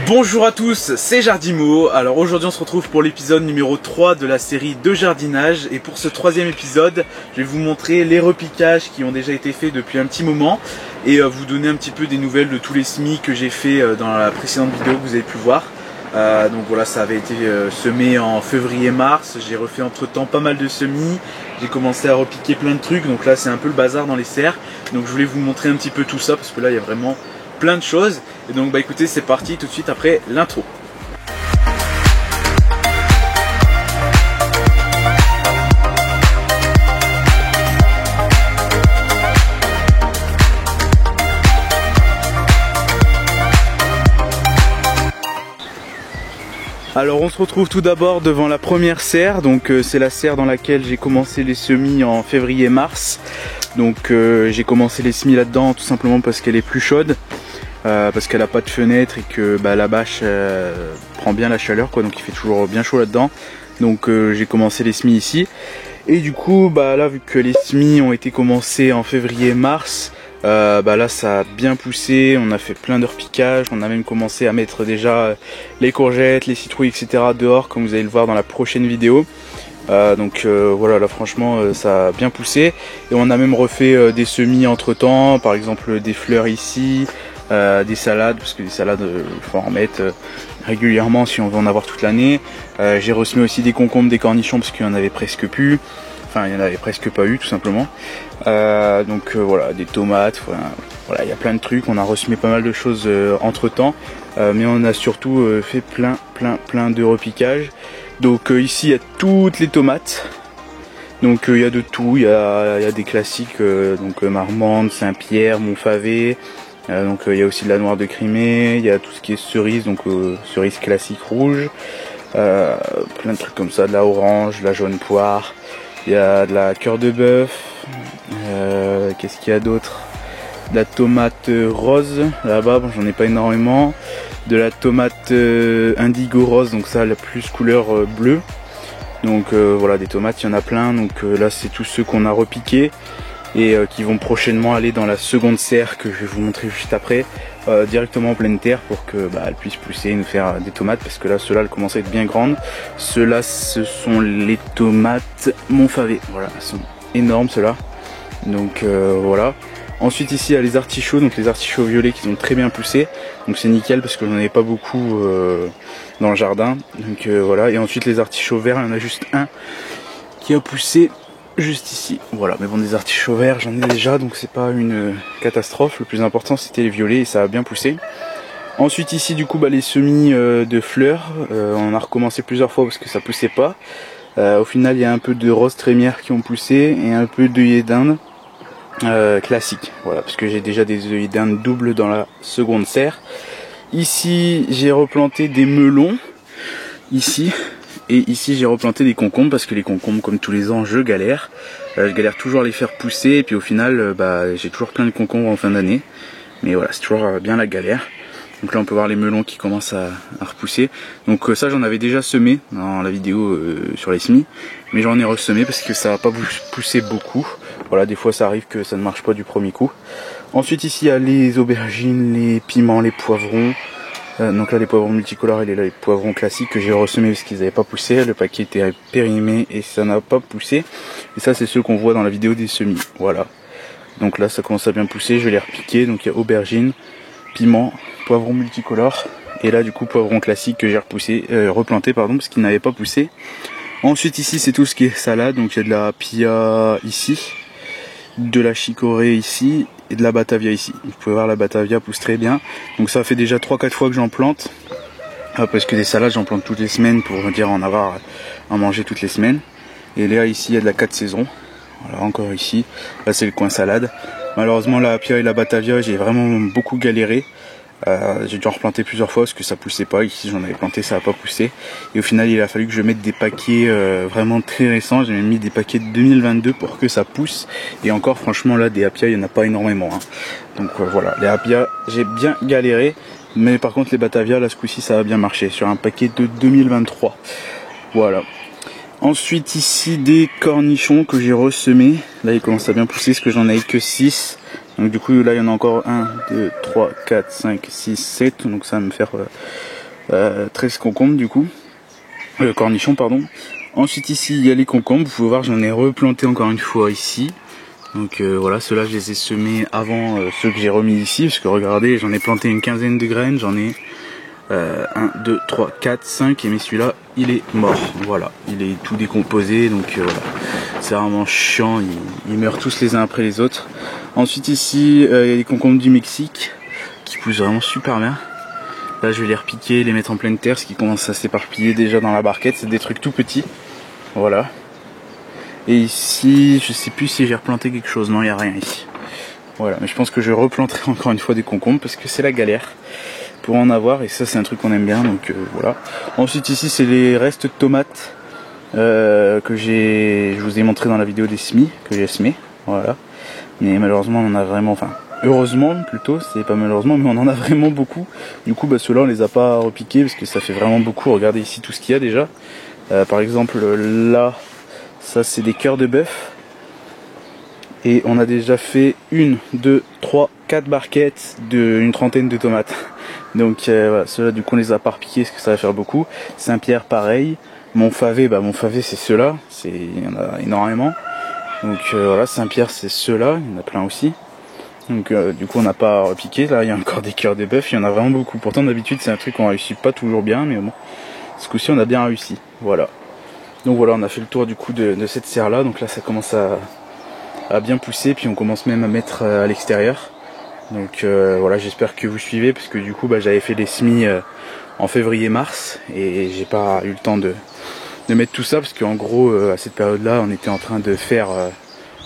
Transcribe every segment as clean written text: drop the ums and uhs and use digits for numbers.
Bonjour à tous, c'est Jardimo. Alors aujourd'hui on se retrouve pour l'épisode numéro 3 de la série de jardinage. Et pour ce troisième épisode, je vais vous montrer les repiquages qui ont déjà été faits depuis un petit moment. Et vous donner un petit peu des nouvelles de tous les semis que j'ai fait dans la précédente vidéo que vous avez pu voir. Donc voilà, ça avait été semé en février-mars. J'ai refait entre temps pas mal de semis. J'ai commencé à repiquer plein de trucs. Donc là c'est un peu le bazar dans les serres. Donc je voulais vous montrer un petit peu tout ça parce que là il y a vraiment plein de choses. Et donc bah écoutez, c'est parti tout de suite après l'intro. Alors on se retrouve tout d'abord devant la première serre, donc c'est la serre dans laquelle j'ai commencé les semis en février-mars. Donc j'ai commencé les semis là-dedans tout simplement parce qu'elle est plus chaude, parce qu'elle n'a pas de fenêtre et que la bâche prend bien la chaleur quoi, donc il fait toujours bien chaud là-dedans. Donc j'ai commencé les semis ici. Et du coup là vu que les semis ont été commencés en février-mars, là ça a bien poussé, on a fait plein de repiquages, on a même commencé à mettre déjà les courgettes, les citrouilles etc. dehors comme vous allez le voir dans la prochaine vidéo. Voilà, là franchement ça a bien poussé et on a même refait des semis entre temps, par exemple des fleurs ici, des salades, parce que des salades il faut en mettre régulièrement si on veut en avoir toute l'année. J'ai ressemé aussi des concombres, des cornichons parce qu'il y en avait presque plus. Enfin, il n'y en avait presque pas eu tout simplement. Voilà, des tomates, voilà, il y a plein de trucs. On a ressemé pas mal de choses entre temps, mais on a surtout fait plein de repiquages. Donc ici il y a toutes les tomates. Donc il y a de tout, il y a des classiques, Marmande, Saint-Pierre, Montfavet. Il y a aussi de la noire de Crimée, il y a tout ce qui est cerise, donc cerise classique rouge. Plein de trucs comme ça, de la orange, de la jaune poire. Il y a de la cœur de bœuf, qu'est-ce qu'il y a d'autre? De la tomate rose, là-bas, bon, j'en ai pas énormément. De la tomate indigo rose, donc ça la plus couleur bleue. Donc voilà, des tomates, il y en a plein. Donc là c'est tous ceux qu'on a repiqués et qui vont prochainement aller dans la seconde serre que je vais vous montrer juste après, directement en pleine terre pour que elle puisse pousser et nous faire des tomates, parce que là ceux-là elles commencent à être bien grandes. Ceux-là ce sont les tomates Montfavet, voilà, elles sont énormes ceux-là. Donc voilà. Ensuite ici il y a les artichauts, donc les artichauts violets qui ont très bien poussé, donc c'est nickel parce que j'en avais pas beaucoup dans le jardin. Donc voilà. Et ensuite les artichauts verts, il y en a juste un qui a poussé juste ici, voilà. Mais bon, des artichauts verts j'en ai déjà, donc c'est pas une catastrophe. Le plus important c'était les violets et ça a bien poussé. Ensuite ici du coup les semis de fleurs, on a recommencé plusieurs fois parce que ça poussait pas. Au final il y a un peu de roses trémières qui ont poussé et un peu d'œillets d'Inde classique, voilà, parce que j'ai déjà des œillets d'Inde doubles dans la seconde serre. Ici j'ai replanté des melons ici. Et ici j'ai replanté des concombres parce que les concombres, comme tous les ans, je galère toujours à les faire pousser. Et puis au final j'ai toujours plein de concombres en fin d'année. Mais voilà, c'est toujours bien la galère. Donc là on peut voir les melons qui commencent à repousser. Donc ça j'en avais déjà semé dans la vidéo sur les semis. Mais j'en ai ressemé parce que ça va pas pousser beaucoup. Voilà, des fois ça arrive que ça ne marche pas du premier coup. Ensuite ici il y a les aubergines, les piments, les poivrons. Donc là les poivrons multicolores et les poivrons classiques que j'ai ressemés parce qu'ils n'avaient pas poussé, le paquet était périmé et ça n'a pas poussé. Et ça c'est ceux qu'on voit dans la vidéo des semis, voilà. Donc là ça commence à bien pousser, je vais les repiquer. Donc il y a aubergines, piments, poivrons multicolores et là du coup poivrons classiques que j'ai replanté parce qu'ils n'avaient pas poussé. Ensuite ici c'est tout ce qui est salade, donc il y a de la pia ici, de la chicorée ici et de la batavia ici. Vous pouvez voir la batavia pousse très bien. Donc ça fait déjà 3-4 fois que j'en plante, parce que des salades j'en plante toutes les semaines pour dire en avoir à manger toutes les semaines. Et là ici il y a de la 4 saisons. Voilà, encore ici, là c'est le coin salade. Malheureusement la pia et la batavia j'ai vraiment beaucoup galéré. J'ai dû en replanter plusieurs fois parce que ça poussait pas. Ici j'en avais planté, ça n'a pas poussé. Et au final il a fallu que je mette des paquets vraiment très récents. J'ai même mis des paquets de 2022 pour que ça pousse. Et encore franchement là des apia il n'y en a pas énormément. Donc voilà, les apia j'ai bien galéré. Mais par contre les batavia là ce coup-ci ça a bien marché sur un paquet de 2023. Voilà. Ensuite ici des cornichons que j'ai ressemés. Là ils commencent à bien pousser parce que j'en avais que 6. Donc du coup là il y en a encore 1, 2, 3, 4, 5, 6, 7. Donc ça va me faire 13 concombres du coup, cornichons pardon. Ensuite ici il y a les concombres, vous pouvez voir j'en ai replanté encore une fois ici. Donc voilà, ceux-là je les ai semés avant ceux que j'ai remis ici, parce que regardez, j'en ai planté une quinzaine de graines, j'en ai 1, 2, 3, 4, 5, et mais celui-là il est mort, voilà, il est tout décomposé, donc voilà, c'est vraiment chiant, ils meurent tous les uns après les autres. Ensuite ici il y a les concombres du Mexique, qui poussent vraiment super bien. Là je vais les repiquer, les mettre en pleine terre, ce qui commence à s'éparpiller déjà dans la barquette, c'est des trucs tout petits, voilà. Et ici, je sais plus si j'ai replanté quelque chose, non il n'y a rien ici. Voilà, mais je pense que je replanterai encore une fois des concombres parce que c'est la galère pour en avoir, et ça c'est un truc qu'on aime bien, donc voilà. Ensuite ici c'est les restes de tomates que je vous ai montré dans la vidéo des semis, que j'ai semé, voilà. Mais malheureusement on en a vraiment, enfin heureusement plutôt, c'est pas malheureusement, mais on en a vraiment beaucoup. Du coup bah ceux-là on les a pas repiqués parce que ça fait vraiment beaucoup. Regardez ici tout ce qu'il y a déjà. Par exemple là, ça c'est des cœurs de bœuf. Et on a déjà fait 1, 2, 3, 4 barquettes d'une trentaine de tomates. Donc voilà, ceux-là du coup on les a pas repiqués parce que ça va faire beaucoup. Saint-Pierre pareil. Montfavet, bah Montfavet c'est ceux-là, il y en a énormément. Donc voilà, Saint-Pierre c'est ceux-là, il y en a plein aussi. Donc du coup on n'a pas repiqué, là il y a encore des cœurs de bœuf, il y en a vraiment beaucoup. Pourtant d'habitude c'est un truc qu'on réussit pas toujours bien, mais bon, ce coup-ci on a bien réussi, voilà. Donc voilà, on a fait le tour du coup de cette serre là, donc là ça commence à bien pousser, puis on commence même à mettre à l'extérieur. Donc voilà, j'espère que vous suivez, parce que du coup bah, j'avais fait les semis en février-mars, et j'ai pas eu le temps de mettre tout ça, parce qu'en gros à cette période là on était en train de faire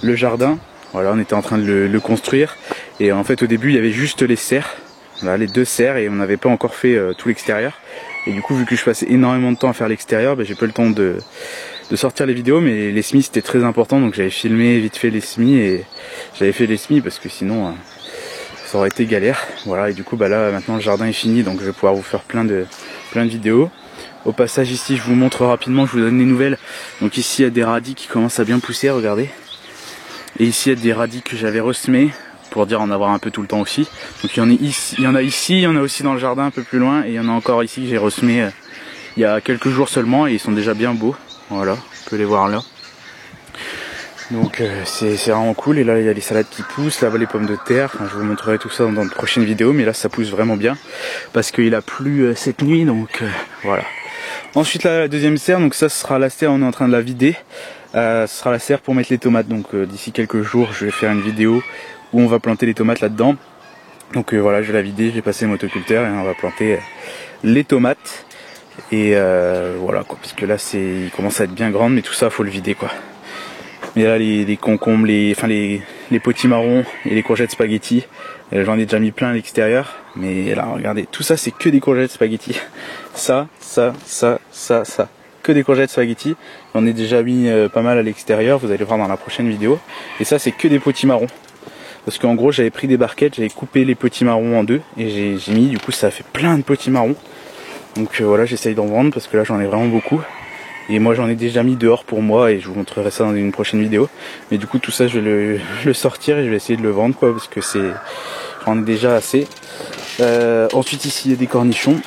le jardin. Voilà, on était en train de le construire, et en fait au début il y avait juste les serres, voilà, les 2 serres, et on n'avait pas encore fait tout l'extérieur. Et du coup vu que je passais énormément de temps à faire l'extérieur, bah, j'ai pas eu le temps de sortir les vidéos, mais les semis c'était très important, donc j'avais filmé vite fait les semis, et j'avais fait les semis parce que sinon ça aurait été galère. Voilà, et du coup bah là maintenant le jardin est fini, donc je vais pouvoir vous faire plein de vidéos. Au passage ici je vous montre rapidement, je vous donne des nouvelles. Donc ici il y a des radis qui commencent à bien pousser, regardez. Et ici il y a des radis que j'avais ressemés pour dire en avoir un peu tout le temps aussi. Donc il y en a ici, il y en a aussi dans le jardin un peu plus loin, et il y en a encore ici que j'ai ressemé il y a quelques jours seulement, et ils sont déjà bien beaux. Voilà, on peut les voir là. Donc c'est vraiment cool. Et là il y a les salades qui poussent, là-bas les pommes de terre. Enfin, je vous montrerai tout ça dans de prochaines vidéos, mais là ça pousse vraiment bien parce qu'il a plu cette nuit, donc voilà. Ensuite là, la deuxième serre, donc ça ce sera la serre, on est en train de la vider. Ce sera la serre pour mettre les tomates, donc d'ici quelques jours je vais faire une vidéo où on va planter les tomates là-dedans. Donc voilà, je vais la vider, je vais passer le motoculteur et on va planter les tomates. Et voilà quoi, parce que là il commence à être bien grande, mais tout ça faut le vider quoi. Mais là les concombres, les potimarrons et les courgettes spaghetti, j'en ai déjà mis plein à l'extérieur. Mais là regardez, tout ça c'est que des courgettes spaghetti. Ça, que des courgettes spaghetti. J'en ai déjà mis pas mal à l'extérieur, vous allez voir dans la prochaine vidéo. Et ça c'est que des potimarrons. Parce qu'en gros j'avais pris des barquettes, j'avais coupé les potimarrons en 2 et j'ai mis, du coup ça a fait plein de potimarrons. Donc voilà, j'essaye d'en vendre parce que là j'en ai vraiment beaucoup. Et moi j'en ai déjà mis dehors pour moi, et je vous montrerai ça dans une prochaine vidéo. Mais du coup tout ça je vais le sortir et je vais essayer de le vendre quoi, parce que j'en ai déjà assez. Ensuite ici il y a des cornichons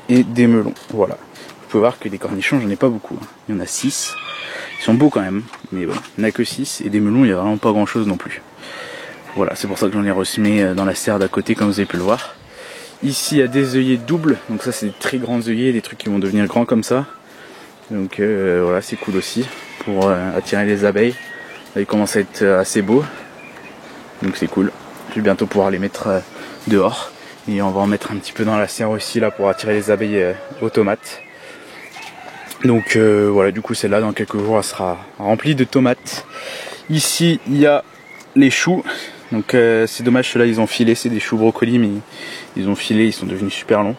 et des melons. Voilà. Vous pouvez voir que des cornichons j'en ai pas beaucoup. Il y en a 6. Ils sont beaux quand même. Mais bon, il n'y en a que 6. Et des melons il n'y a vraiment pas grand chose non plus. Voilà, c'est pour ça que j'en ai ressemé dans la serre d'à côté comme vous avez pu le voir. Ici il y a des œillets doubles, donc ça c'est des très grands œillets, des trucs qui vont devenir grands comme ça. Donc voilà, c'est cool aussi pour attirer les abeilles. Là ils commencent à être assez beaux, donc c'est cool. Je vais bientôt pouvoir les mettre dehors, et on va en mettre un petit peu dans la serre aussi là pour attirer les abeilles aux tomates. Donc voilà, du coup celle-là dans quelques jours elle sera remplie de tomates. Ici il y a les choux. Donc c'est dommage, ceux-là ils ont filé, c'est des choux brocolis, mais ils ont filé, ils sont devenus super longs.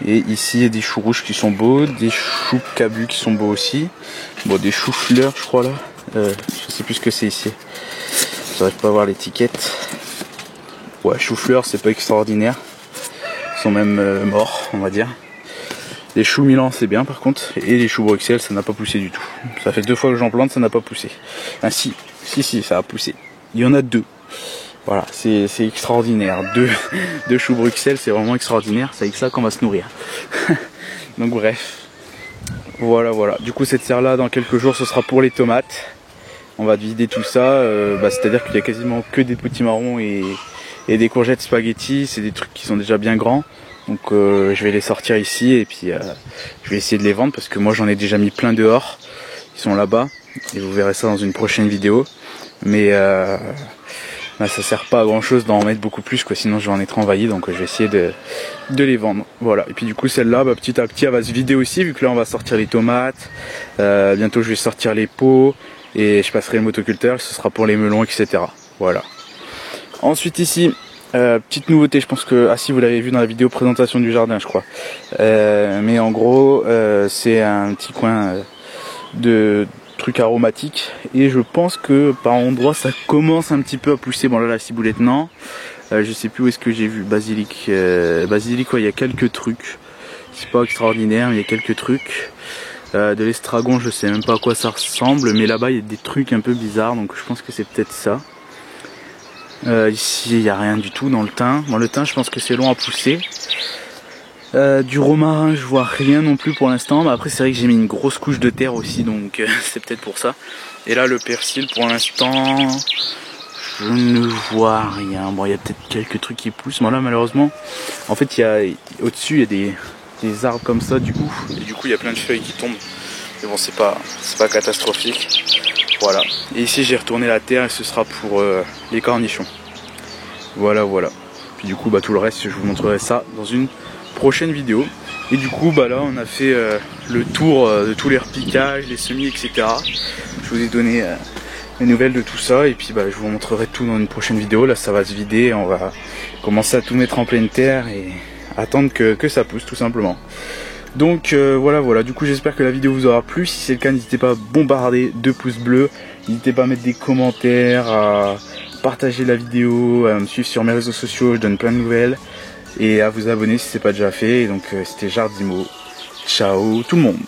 Et ici il y a des choux rouges qui sont beaux, des choux cabus qui sont beaux aussi. Bon, des choux fleurs je crois là, je sais plus ce que c'est ici, j'arrive pas à voir l'étiquette. Ouais, choux fleurs c'est pas extraordinaire, ils sont même morts on va dire. Les choux Milan c'est bien par contre, et les choux Bruxelles ça n'a pas poussé du tout. Ça fait 2 fois que j'en plante, ça n'a pas poussé. Ah si, ça a poussé. Il y en a 2. Voilà, c'est extraordinaire. Deux choux Bruxelles, c'est vraiment extraordinaire. C'est avec ça qu'on va se nourrir. Donc bref. Voilà. Du coup cette serre là dans quelques jours ce sera pour les tomates. On va vider tout ça. C'est-à-dire qu'il y a quasiment que des petits marrons et des courgettes spaghetti. C'est des trucs qui sont déjà bien grands. Donc je vais les sortir ici et puis je vais essayer de les vendre parce que moi j'en ai déjà mis plein dehors. Ils sont là-bas et vous verrez ça dans une prochaine vidéo. Mais ça sert pas à grand chose d'en mettre beaucoup plus quoi, sinon je vais en être envahi, donc je vais essayer de les vendre. Voilà, et puis du coup celle-là petit à petit elle va se vider aussi, vu que là on va sortir les tomates, bientôt je vais sortir les pots et je passerai le motoculteur, ce sera pour les melons, etc. Voilà. Ensuite ici, petite nouveauté, je pense que, si vous l'avez vu dans la vidéo présentation du jardin je crois, mais en gros c'est un petit coin de trucs aromatiques et je pense que par endroits ça commence un petit peu à pousser. Bon là la ciboulette non, je sais plus où est-ce que j'ai vu basilic, basilic ouais, il y a quelques trucs, c'est pas extraordinaire mais il y a quelques trucs, de l'estragon je sais même pas à quoi ça ressemble, mais là-bas il y a des trucs un peu bizarres, donc je pense que c'est peut-être ça. Ici il n'y a rien du tout dans le thym. Bon, le thym je pense que c'est long à pousser. Du romarin je vois rien non plus pour l'instant, mais après c'est vrai que j'ai mis une grosse couche de terre aussi, donc c'est peut-être pour ça. Et là le persil pour l'instant je ne vois rien. Bon il y a peut-être quelques trucs qui poussent, mais là malheureusement en fait au-dessus il y a des arbres comme ça du coup, et du coup il y a plein de feuilles qui tombent, mais bon c'est pas catastrophique. Voilà, et ici j'ai retourné la terre et ce sera pour les cornichons. Voilà. Puis du coup tout le reste je vous montrerai ça dans une prochaine vidéo. Et du coup là on a fait le tour de tous les repiquages, les semis, etc. Je vous ai donné les nouvelles de tout ça et puis je vous montrerai tout dans une prochaine vidéo. Là ça va se vider, on va commencer à tout mettre en pleine terre et attendre que ça pousse tout simplement. Donc voilà, du coup j'espère que la vidéo vous aura plu. Si c'est le cas, n'hésitez pas à bombarder 2 pouces bleus, n'hésitez pas à mettre des commentaires, à partager la vidéo, à me suivre sur mes réseaux sociaux, je donne plein de nouvelles, et à vous abonner si c'est pas déjà fait. Et donc c'était Jardimo, ciao tout le monde.